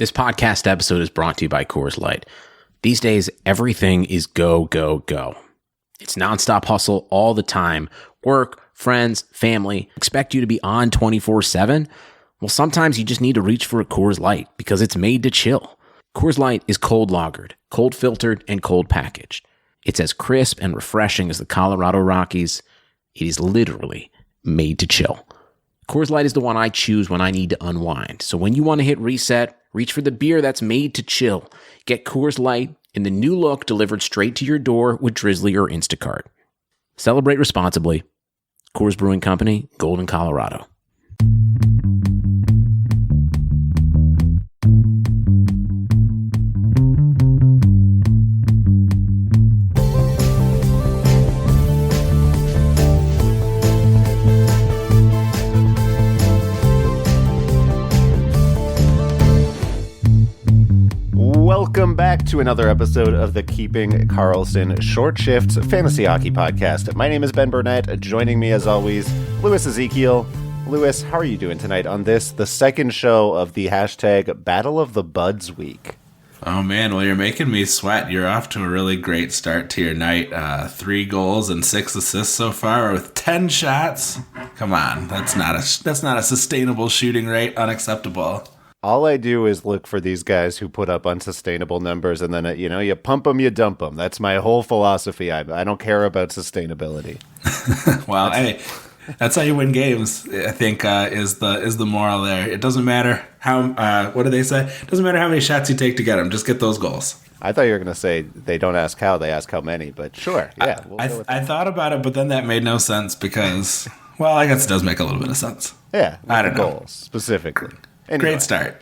This podcast episode is brought to you by Coors Light. These days, everything is go, go, go. It's nonstop hustle all the time. Work, friends, family expect you to be on 24/7. Well, sometimes you just need to reach for a Coors Light because it's made to chill. Coors Light is cold lagered, cold filtered, and cold packaged. It's as crisp and refreshing as the Colorado Rockies. It is literally made to chill. Coors Light is the one I choose when I need to unwind. So when you want to hit reset, reach for the beer that's made to chill. Get Coors Light in the new look delivered straight to your door with Drizzly or Instacart. Celebrate responsibly. Coors Brewing Company, Golden, Colorado. Welcome back to another episode of the Keeping Karlsson Short Shifts Fantasy Hockey Podcast. My name is Ben Burnett. Joining me, as always, Louis Ezekiel. Louis, how are you doing tonight on this, the second show of the hashtag Battle of the Buds week? Oh, man, well, you're making me sweat. You're off to a really great start to your night. 3 goals and 6 assists so far with 10 shots. Come on, that's not a sustainable shooting rate. Unacceptable. All I do is look for these guys who put up unsustainable numbers, and then, you pump them, you dump them. That's my whole philosophy. I don't care about sustainability. Well, hey, that's how you win games, I think, is the moral there. It doesn't matter how, what do they say? It doesn't matter how many shots you take to get them. Just get those goals. I thought you were going to say they don't ask how, they ask how many, but sure, yeah. I thought about it, but then that made no sense because, well, I guess it does make a little bit of sense. Yeah, I don't know. Goals, specifically. Anyway, great start.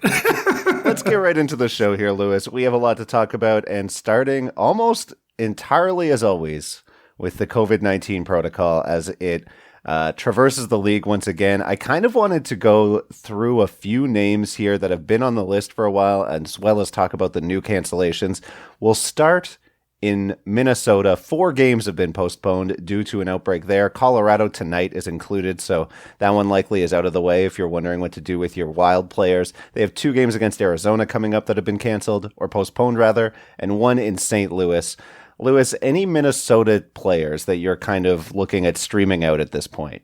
Let's get right into the show here, Louis. We have a lot to talk about, and starting almost entirely, as always, with the COVID-19 protocol as it traverses the league once again. I kind of wanted to go through a few names here that have been on the list for a while, as well as talk about the new cancellations. We'll start in Minnesota. 4 games have been postponed due to an outbreak there. Colorado tonight is included, so that one likely is out of the way if you're wondering what to do with your Wild players. They have 2 games against Arizona coming up that have been canceled, or postponed rather, and 1 in St. Louis. Louis, any Minnesota players that you're kind of looking at streaming out at this point?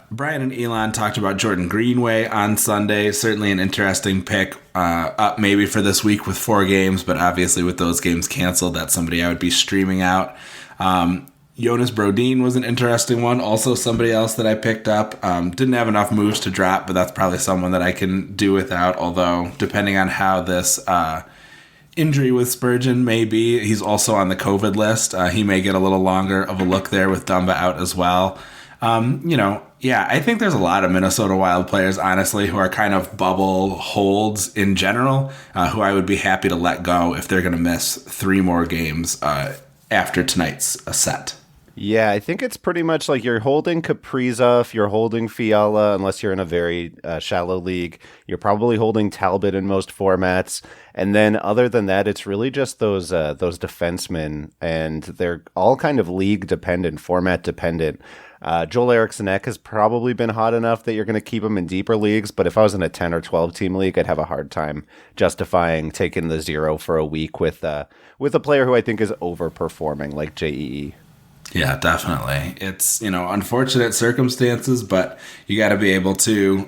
Brian and Elon talked about Jordan Greenway on Sunday. Certainly an interesting pick up maybe for this week with 4 games, but obviously with those games canceled, that's somebody I would be streaming out. Jonas Brodin was an interesting one. Also somebody else that I picked up. Didn't have enough moves to drop, but that's probably someone that I can do without, although depending on how this injury with Spurgeon may be, he's also on the COVID list. He may get a little longer of a look there with Dumba out as well. I think there's a lot of Minnesota Wild players, honestly, who are kind of bubble holds in general, who I would be happy to let go if they're going to miss 3 more games after tonight's set. Yeah, I think it's pretty much like you're holding Kaprizov, you're holding Fiala, unless you're in a very shallow league. You're probably holding Talbot in most formats. And then other than that, it's really just those defensemen, and they're all kind of league dependent, format dependent. Joel Eriksson Ek has probably been hot enough that you're going to keep him in deeper leagues, but if I was in a 10 or 12 team league, I'd have a hard time justifying taking the 0 for a week with a player who I think is overperforming, like JEE. Yeah, definitely. It's, unfortunate circumstances, but you got to be able to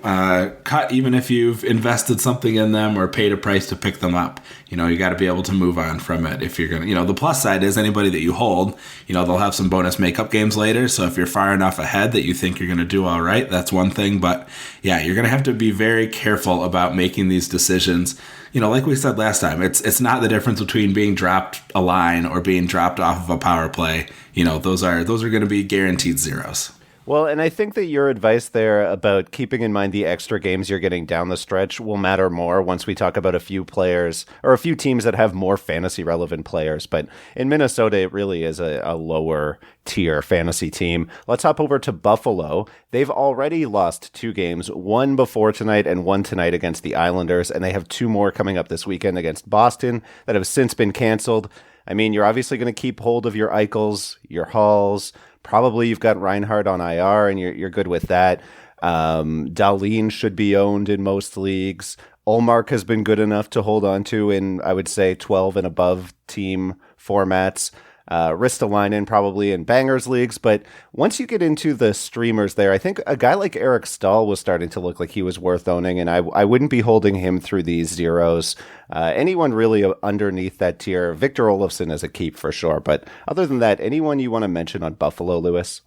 cut even if you've invested something in them or paid a price to pick them up. You got to be able to move on from it if you're going to, the plus side is anybody that you hold, they'll have some bonus makeup games later. So if you're far enough ahead that you think you're going to do all right, that's one thing. But yeah, you're going to have to be very careful about making these decisions. Like we said last time, it's not the difference between being dropped a line or being dropped off of a power play. Those are going to be guaranteed zeros. Well, and I think that your advice there about keeping in mind the extra games you're getting down the stretch will matter more once we talk about a few players or a few teams that have more fantasy relevant players. But in Minnesota, it really is a lower tier fantasy team. Let's hop over to Buffalo. They've already lost 2 games, 1 before tonight and 1 tonight against the Islanders, and they have 2 more coming up this weekend against Boston that have since been canceled. I mean, you're obviously going to keep hold of your Eichels, your Halls. Probably you've got Reinhardt on IR, and you're good with that. Dahlin should be owned in most leagues. Ullmark has been good enough to hold on to in, I would say, 12 and above team formats. Ristolainen probably in bangers leagues, but once you get into the streamers there, I think a guy like Eric Stahl was starting to look like he was worth owning, and I wouldn't be holding him through these zeros. Anyone really underneath that tier, Victor Olofsson is a keep for sure, but other than that, anyone you want to mention on Buffalo, Lewis?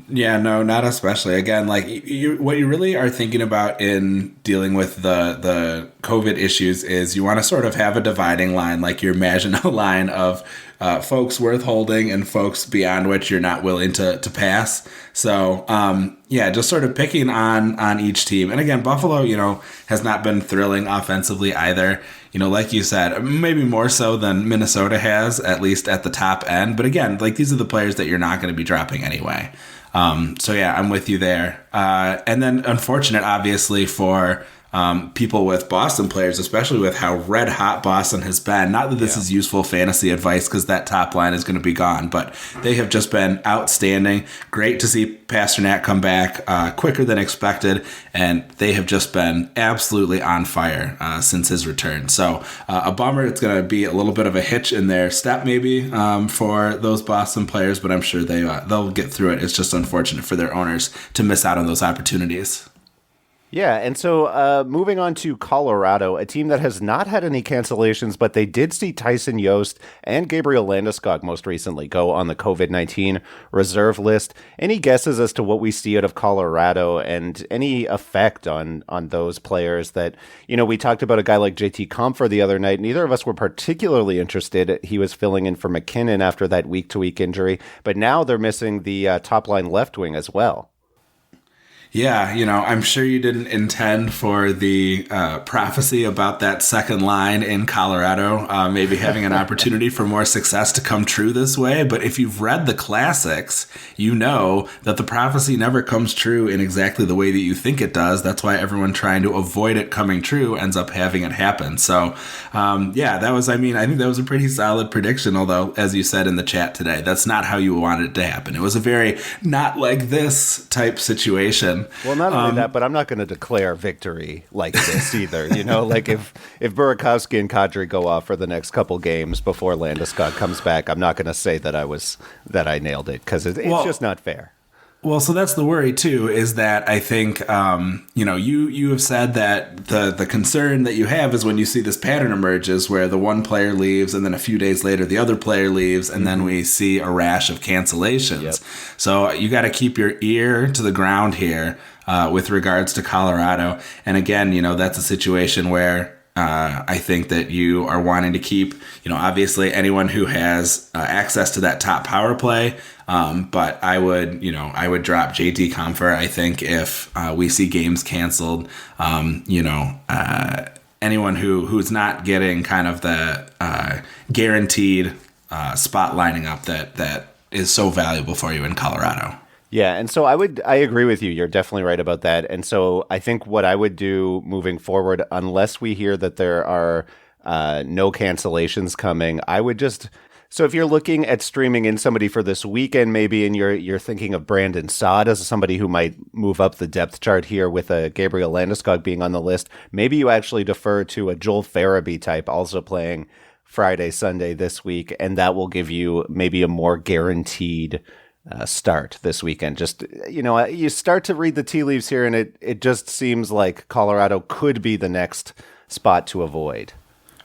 Yeah, no, not especially. Again, like what you really are thinking about in dealing with the COVID issues is you want to sort of have a dividing line, like your Maginot line of folks worth holding and folks beyond which you're not willing to pass. So, yeah, just sort of picking on each team. And again, Buffalo, has not been thrilling offensively either. Like you said, maybe more so than Minnesota has, at least at the top end. But again, like these are the players that you're not going to be dropping anyway. So yeah, I'm with you there. And then unfortunate, obviously, for people with Boston players, especially with how red hot Boston has been. Not that this is useful fantasy advice because that top line is going to be gone, but they have just been outstanding. Great to see Pastrnak come back quicker than expected, and they have just been absolutely on fire since his return. So a bummer. It's going to be a little bit of a hitch in their step maybe for those Boston players, but I'm sure they'll get through it. It's just unfortunate for their owners to miss out on those opportunities. Yeah, and so moving on to Colorado, a team that has not had any cancellations, but they did see Tyson Yost and Gabriel Landeskog most recently go on the COVID-19 reserve list. Any guesses as to what we see out of Colorado and any effect on those players that, we talked about a guy like JT Compher the other night. Neither of us were particularly interested. He was filling in for McKinnon after that week-to-week injury, but now they're missing the top-line left wing as well. Yeah, I'm sure you didn't intend for the prophecy about that second line in Colorado, maybe having an opportunity for more success to come true this way. But if you've read the classics, you know that the prophecy never comes true in exactly the way that you think it does. That's why everyone trying to avoid it coming true ends up having it happen. So, I think that was a pretty solid prediction, although, as you said in the chat today, that's not how you wanted it to happen. It was a very not like this type situation. Well, not only that, but I'm not going to declare victory like this either. Like if Burakovsky and Kadri go off for the next couple games before Landeskog comes back, I'm not going to say that I nailed it because it's just not fair. Well, so that's the worry too, is that I think, you have said that the concern that you have is when you see this pattern emerges where the one player leaves and then a few days later the other player leaves and then we see a rash of cancellations. Yep. So you got to keep your ear to the ground here with regards to Colorado. And again, that's a situation where I think that you are wanting to keep, obviously anyone who has access to that top power play. But I would drop JT Compher. I think if we see games canceled, anyone who's not getting kind of the guaranteed spot lining up that is so valuable for you in Colorado. Yeah, and so I agree with you. You're definitely right about that. And so I think what I would do moving forward, unless we hear that there are no cancellations coming, I would just... So if you're looking at streaming in somebody for this weekend, maybe, and you're thinking of Brandon Saad as somebody who might move up the depth chart here with a Gabriel Landeskog being on the list, maybe you actually defer to a Joel Farabee type also playing Friday, Sunday this week, and that will give you maybe a more guaranteed start this weekend. Just, you start to read the tea leaves here, and it just seems like Colorado could be the next spot to avoid.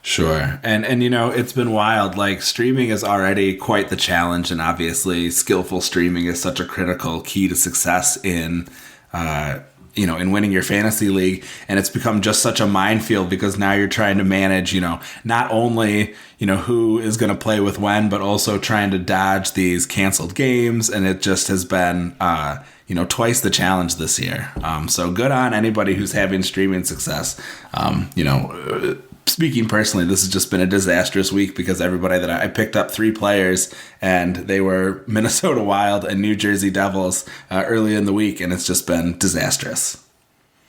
Sure. And it's been wild. Like, streaming is already quite the challenge, and obviously skillful streaming is such a critical key to success in in winning your fantasy league. And it's become just such a minefield because now you're trying to manage, not only, who is going to play with when, but also trying to dodge these canceled games. And it just has been, twice the challenge this year. So good on anybody who's having streaming success. Speaking personally, this has just been a disastrous week because everybody that I picked up 3 players and they were Minnesota Wild and New Jersey Devils early in the week, and it's just been disastrous.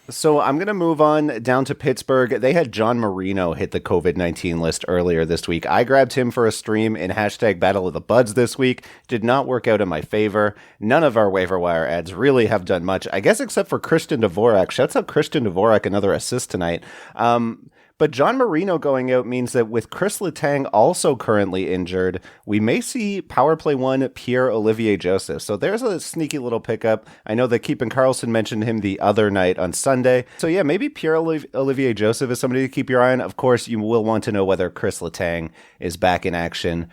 So I'm going to move on down to Pittsburgh. They had John Marino hit the COVID-19 list earlier this week. I grabbed him for a stream in hashtag Battle of the Buds this week. Did not work out in my favor. None of our waiver wire ads really have done much, I guess, except for Christian Dvorak. Shouts out Christian Dvorak, another assist tonight. But John Marino going out means that with Chris Letang also currently injured, we may see power play one Pierre-Olivier Joseph. So there's a sneaky little pickup. I know that Keepin Karlsson mentioned him the other night on Sunday. So yeah, maybe Pierre-Olivier Joseph is somebody to keep your eye on. Of course, you will want to know whether Chris Letang is back in action.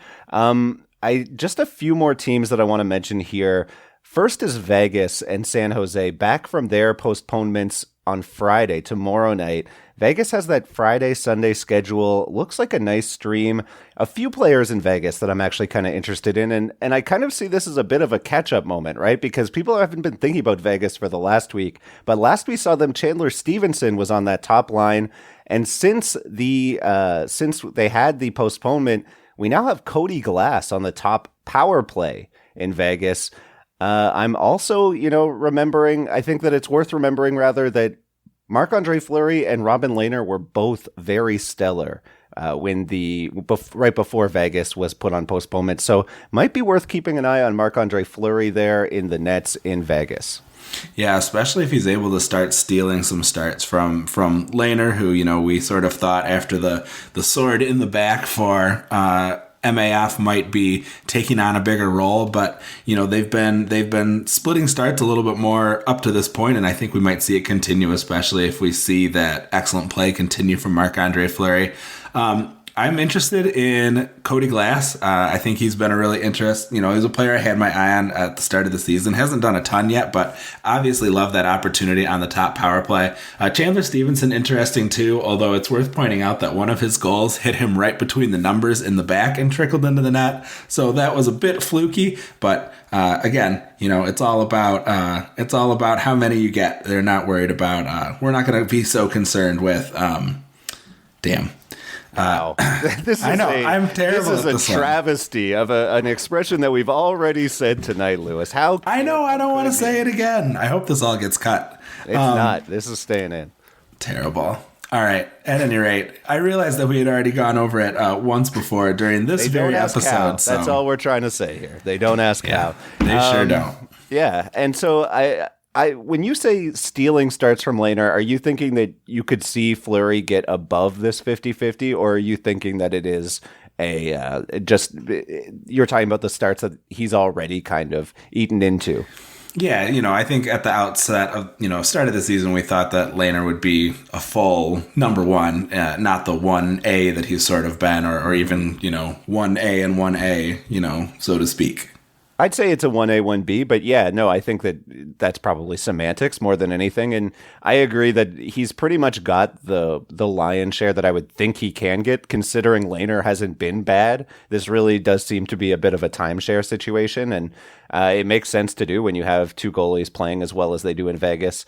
Just a few more teams that I want to mention here. First is Vegas and San Jose, back from their postponements on Friday, tomorrow night. Vegas has that Friday-Sunday schedule. Looks like a nice stream. A few players in Vegas that I'm actually kind of interested in. And I kind of see this as a bit of a catch-up moment, right? Because people haven't been thinking about Vegas for the last week. But last we saw them, Chandler Stevenson was on that top line. And since they had the postponement, we now have Cody Glass on the top power play in Vegas. I'm also, remembering, I think that it's worth remembering rather that Marc-Andre Fleury and Robin Lehner were both very stellar right before Vegas was put on postponement. So might be worth keeping an eye on Marc-Andre Fleury there in the nets in Vegas. Yeah, especially if he's able to start stealing some starts from Lehner, who, we sort of thought after the sword in the back for MAF might be taking on a bigger role, but they've been splitting starts a little bit more up to this point, and I think we might see it continue, especially if we see that excellent play continue from Marc-Andre Fleury. I'm interested in Cody Glass. I think he's been a really he's a player I had my eye on at the start of the season. Hasn't done a ton yet, but obviously love that opportunity on the top power play. Chandler Stevenson, interesting too, although it's worth pointing out that one of his goals hit him right between the numbers in the back and trickled into the net. So that was a bit fluky, but again, it's all about how many you get. They're not worried about, we're not going to be so concerned with, Wow. I'm terrible. This is at a this travesty of an expression that we've already said tonight, Lewis. I know. I don't want to say it again. I hope this all gets cut. It's not. This is staying in. Terrible. All right. At any rate, I realized that we had already gone over it once before during this very episode. So. That's all we're trying to say here. They don't ask how. They sure don't. Yeah. And so when you say stealing starts from Lehner, are you thinking that you could see Fleury get above this 50-50, or are you thinking that it is you're talking about the starts that he's already kind of eaten into? Yeah, I think at the outset of, start of the season, we thought that Lehner would be a full number one, not the 1A that he's sort of been, or even, 1A and 1A, so to speak. I'd say it's a 1A, 1B, but yeah, no, I think that's probably semantics more than anything. And I agree that he's pretty much got the lion's share that I would think he can get, considering Lehner hasn't been bad. This really does seem to be a bit of a timeshare situation, and it makes sense to do when you have two goalies playing as well as they do in Vegas.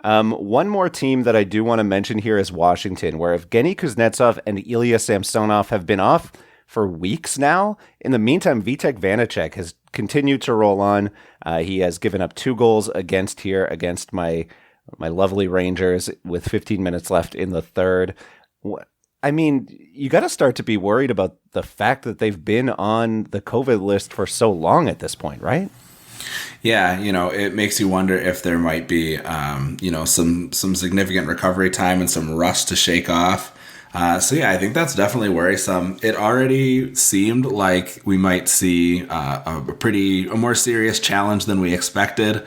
One more team that I do want to mention here is Washington, where Evgeny Kuznetsov and Ilya Samsonov have been off for weeks now. In the meantime, Vitek Vanacek has continued to roll on. He has given up 2 goals against my lovely Rangers with 15 minutes left in the third. I mean, you got to start to be worried about the fact that they've been on the COVID list for so long at this point, right? Yeah, it makes you wonder if there might be, some significant recovery time and some rust to shake off. So yeah, I think that's definitely worrisome. It already seemed like we might see a more serious challenge than we expected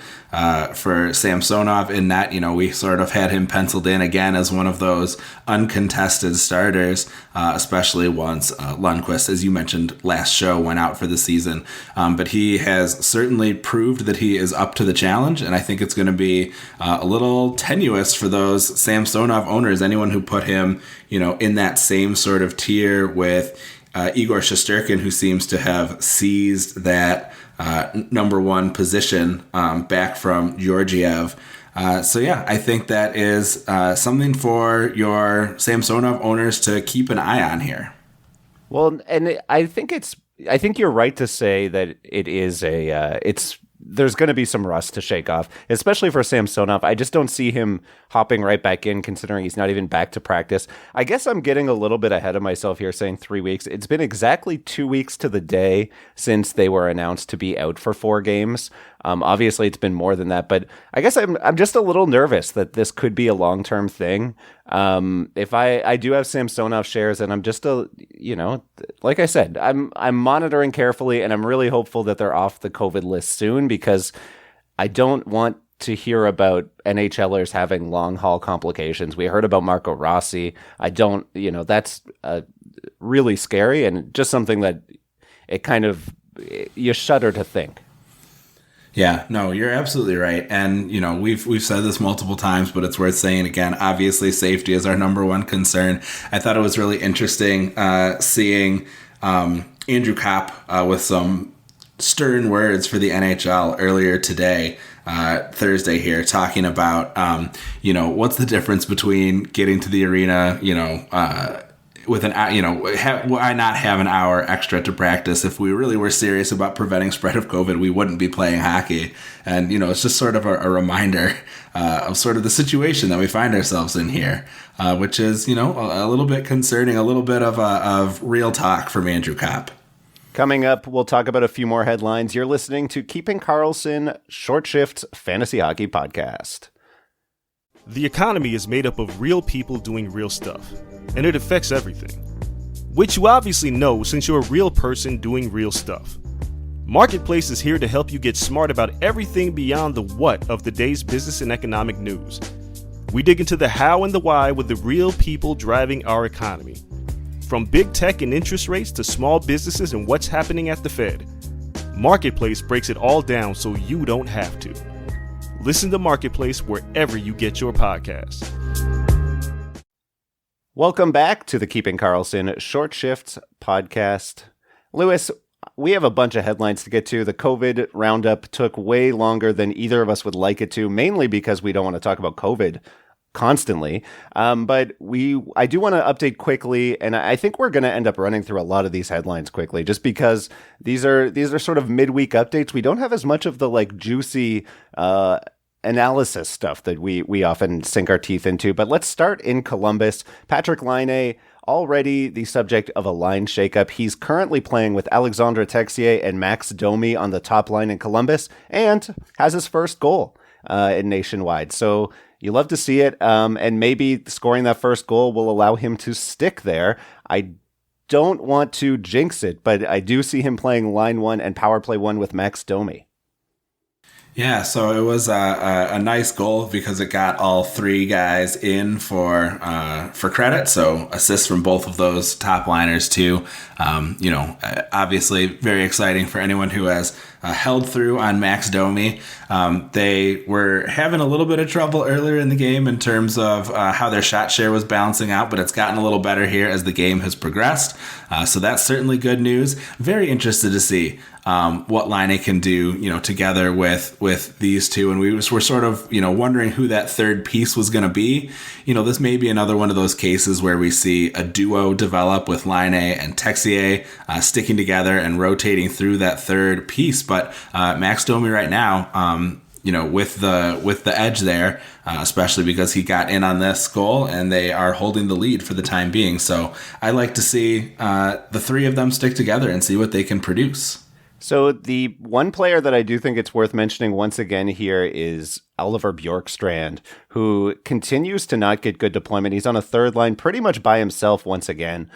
for Samsonov in that, we sort of had him penciled in again as one of those uncontested starters, especially once Lundqvist, as you mentioned last show, went out for the season. But he has certainly proved that he is up to the challenge, and I think it's going to be a little tenuous for those Samsonov owners, anyone who put him, in that same sort of tier with Igor Shesterkin, who seems to have seized that number one position back from Georgiev. So yeah, I think that is something for your Samsonov owners to keep an eye on here. Well, and I think you're right to say that it is it's there's going to be some rust to shake off, especially for Samsonov. I just don't see him hopping right back in, considering he's not even back to practice. I guess I'm getting a little bit ahead of myself here saying 3 weeks. It's been exactly 2 weeks to the day since they were announced to be out for 4 games. Obviously, it's been more than that, but I guess I'm just a little nervous that this could be a long-term thing. If I do have Samsonov shares, and I'm just like I said, I'm monitoring carefully, and I'm really hopeful that they're off the COVID list soon, because I don't want to hear about NHLers having long haul complications. We heard about Marco Rossi. That's really scary, and just something that you shudder to think. Yeah, no, you're absolutely right. And, we've said this multiple times, but it's worth saying again. Obviously, safety is our number one concern. I thought it was really interesting seeing Andrew Kopp with some stern words for the NHL earlier today, Thursday here, talking about, what's the difference between getting to the arena, with why not have an hour extra to practice? If we really were serious about preventing spread of COVID, we wouldn't be playing hockey. And, it's just sort of a reminder of sort of the situation that we find ourselves in here, which is, a little bit concerning, a little bit of real talk from Andrew Kopp. Coming up, we'll talk about a few more headlines. You're listening to Keeping Karlsson, Short Shift's Fantasy Hockey Podcast. The economy is made up of real people doing real stuff, and it affects everything. Which you obviously know since you're a real person doing real stuff. Marketplace is here to help you get smart about everything beyond the what of the day's business and economic news. We dig into the how and the why with the real people driving our economy. From big tech and interest rates to small businesses and what's happening at the Fed. Marketplace breaks it all down so you don't have to. Listen to Marketplace wherever you get your podcasts. Welcome back to the Keeping Karlsson Short Shifts podcast. Lewis, we have a bunch of headlines to get to. The COVID roundup took way longer than either of us would like it to, mainly because we don't want to talk about COVID constantly. But I do want to update quickly, and I think we're going to end up running through a lot of these headlines quickly, just because these are sort of midweek updates. We don't have as much of the juicy analysis stuff that we often sink our teeth into. But let's start in Columbus. Patrik Laine, already the subject of a line shakeup. He's currently playing with Alexandre Texier and Max Domi on the top line in Columbus, and has his first goal in Nationwide. So you love to see it, and maybe scoring that first goal will allow him to stick there. I don't want to jinx it, but I do see him playing line 1 and power play 1 with Max Domi. Yeah, so it was a nice goal because it got all 3 guys in for credit. So assists from both of those top liners too. Obviously very exciting for anyone who has held through on Max Domi. They were having a little bit of trouble earlier in the game in terms of how their shot share was balancing out, but it's gotten a little better here as the game has progressed. So that's certainly good news. Very interested to see what Laine can do, together with these two. And we were sort of, wondering who that third piece was going to be. This may be another one of those cases where we see a duo develop with Laine and Texier sticking together and rotating through that third piece. But Max Domi right now, with the edge there, especially because he got in on this goal and they are holding the lead for the time being. So I like to see the 3 of them stick together and see what they can produce. So the one player that I do think it's worth mentioning once again here is Oliver Bjorkstrand, who continues to not get good deployment. He's on a third line pretty much by himself once again.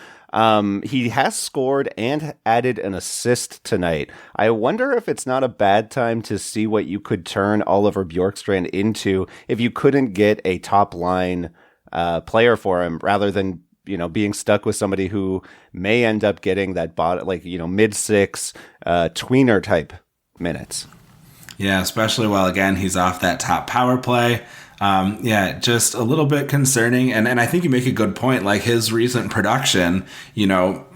He has scored and added an assist tonight. I wonder if it's not a bad time to see what you could turn Oliver Bjorkstrand into if you couldn't get a top line player for him, rather than being stuck with somebody who may end up getting that mid-6 tweener type minutes. Yeah, especially while, again, he's off that top power play. Just a little bit concerning. And I think you make a good point. Like, his recent production,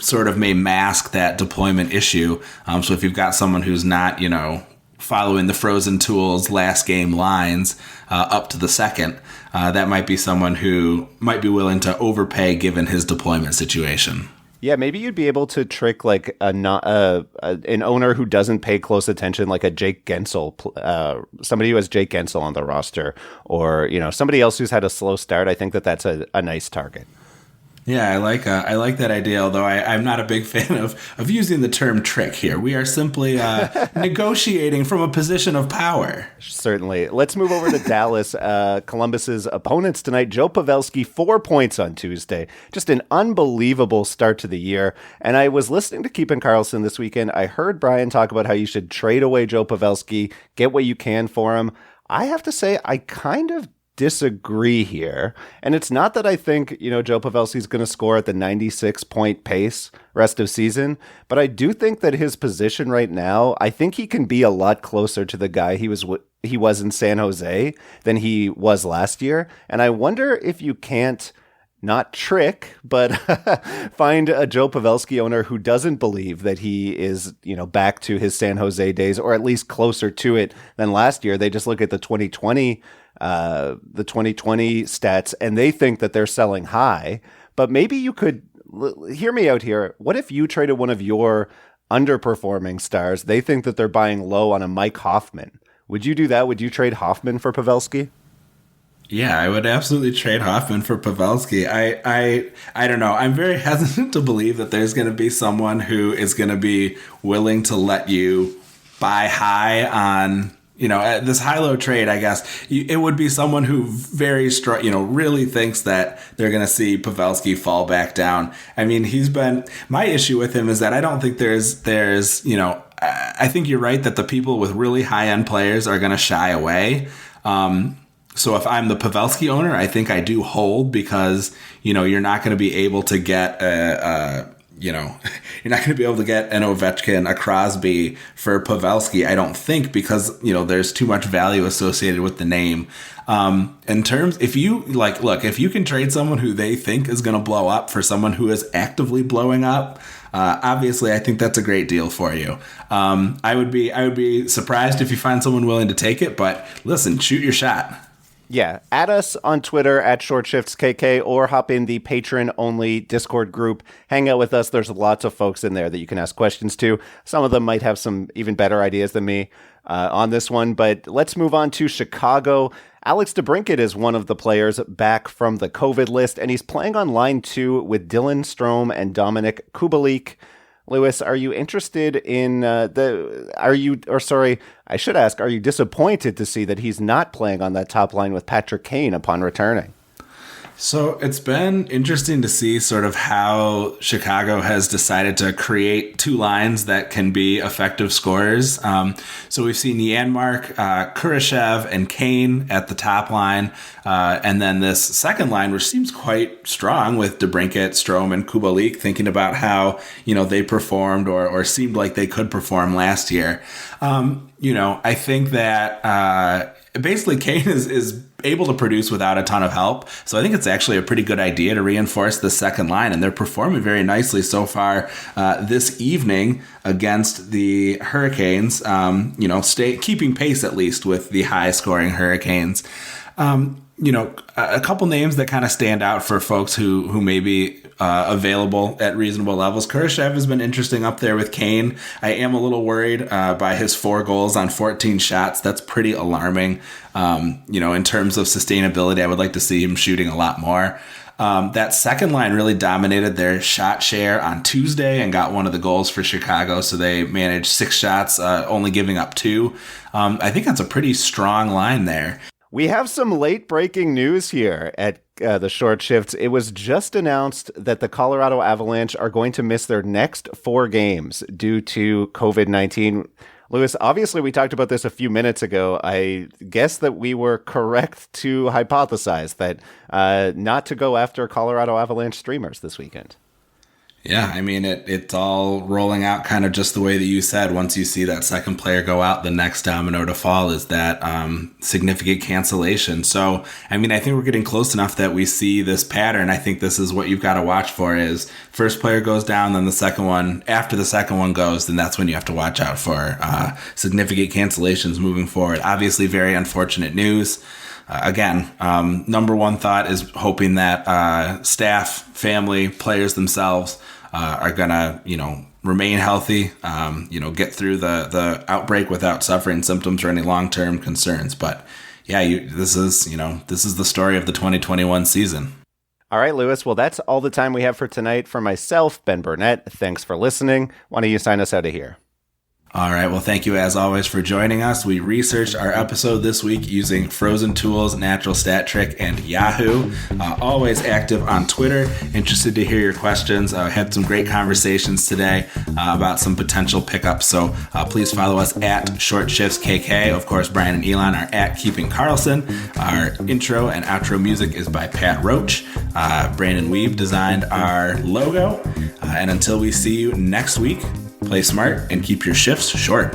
sort of may mask that deployment issue. So if you've got someone who's not, following the Frozen Tools last game lines up to the second, that might be someone who might be willing to overpay given his deployment situation. Yeah, maybe you'd be able to trick like an owner who doesn't pay close attention, like a Jake Gensel, somebody who has Jake Gensel on the roster, or somebody else who's had a slow start. I think that's a nice target. Yeah, I like that idea, although I'm not a big fan of using the term trick here. We are simply negotiating from a position of power. Certainly. Let's move over to Dallas. Columbus's opponents tonight, Joe Pavelski, 4 points on Tuesday. Just an unbelievable start to the year. And I was listening to Keepin' Karlsson this weekend. I heard Brian talk about how you should trade away Joe Pavelski, get what you can for him. I have to say, I kind of disagree here. And it's not that I think, Joe Pavelski's going to score at the 96-point pace rest of season, but I do think that his position right now, I think he can be a lot closer to the guy he was in San Jose than he was last year. And I wonder if you can't not trick, but find a Joe Pavelski owner who doesn't believe that he is, back to his San Jose days, or at least closer to it than last year. They just look at the 2020 stats and they think that they're selling high. But maybe you could hear me out here. What if you traded one of your underperforming stars? They think that they're buying low on a Mike Hoffman. Would you do that? Would you trade Hoffman for Pavelski? Yeah, I would absolutely trade Hoffman for Pavelski. I don't know. I'm very hesitant to believe that there's going to be someone who is going to be willing to let you buy high on, this high-low trade. I guess it would be someone who really thinks that they're going to see Pavelski fall back down. I mean, my issue with him is that I don't think there's I think you're right that the people with really high-end players are going to shy away. So if I'm the Pavelski owner, I think I do hold because, you're not going to be able to get you're not going to be able to get an Ovechkin, a Crosby for Pavelski, I don't think, because, there's too much value associated with the name. If you can trade someone who they think is going to blow up for someone who is actively blowing up, obviously I think that's a great deal for you. I would be surprised if you find someone willing to take it, but listen, shoot your shot. Yeah, add us on Twitter at ShortShiftsKK or hop in the patron-only Discord group. Hang out with us. There's lots of folks in there that you can ask questions to. Some of them might have some even better ideas than me on this one, but let's move on to Chicago. Alex DeBrincat is one of the players back from the COVID list, and he's playing on line 2 with Dylan Strome and Dominik Kubalik. Lewis, are you interested in are you disappointed to see that he's not playing on that top line with Patrick Kane upon returning? So it's been interesting to see sort of how Chicago has decided to create two lines that can be effective scorers. So we've seen Janmark, Kurashev, and Kane at the top line. And then this second line, which seems quite strong with DeBrincat, Strome, and Kubalik, thinking about how, they performed or seemed like they could perform last year. I think that basically Kane is able to produce without a ton of help. So I think it's actually a pretty good idea to reinforce the second line, and they're performing very nicely so far this evening against the Hurricanes, keeping pace at least with the high scoring Hurricanes. A couple names that kind of stand out for folks who may be available at reasonable levels. Kurashev has been interesting up there with Kane. I am a little worried by his 4 goals on 14 shots. That's pretty alarming. In terms of sustainability, I would like to see him shooting a lot more. That second line really dominated their shot share on Tuesday and got one of the goals for Chicago. So they managed 6 shots, only giving up 2. I think that's a pretty strong line there. We have some late breaking news here at the Short Shifts. It was just announced that the Colorado Avalanche are going to miss their next 4 games due to COVID-19. Lewis, obviously we talked about this a few minutes ago. I guess that we were correct to hypothesize that not to go after Colorado Avalanche streamers this weekend. Yeah, I mean, it's all rolling out kind of just the way that you said. Once you see that second player go out, the next domino to fall is that significant cancellation. So, I mean, I think we're getting close enough that we see this pattern. I think this is what you've got to watch for is first player goes down, then the second one. After the second one goes, then that's when you have to watch out for significant cancellations moving forward. Obviously, very unfortunate news. Again, number one thought is hoping that staff, family, players themselves are going to, remain healthy, get through the outbreak without suffering symptoms or any long-term concerns. But yeah, this is the story of the 2021 season. All right, Lewis. Well, that's all the time we have for tonight. For myself, Ben Burnett, thanks for listening. Why don't you sign us out of here? All right. Well, thank you as always for joining us. We researched our episode this week using Frozen Tools, Natural Stat Trick, and Yahoo. Always active on Twitter. Interested to hear your questions. Had some great conversations today about some potential pickups. So please follow us at Short Shifts KK. Of course, Brian and Elon are at Keeping Carlson. Our intro and outro music is by Pat Roach. Brandon Weave designed our logo. And until we see you next week, play smart and keep your shifts short.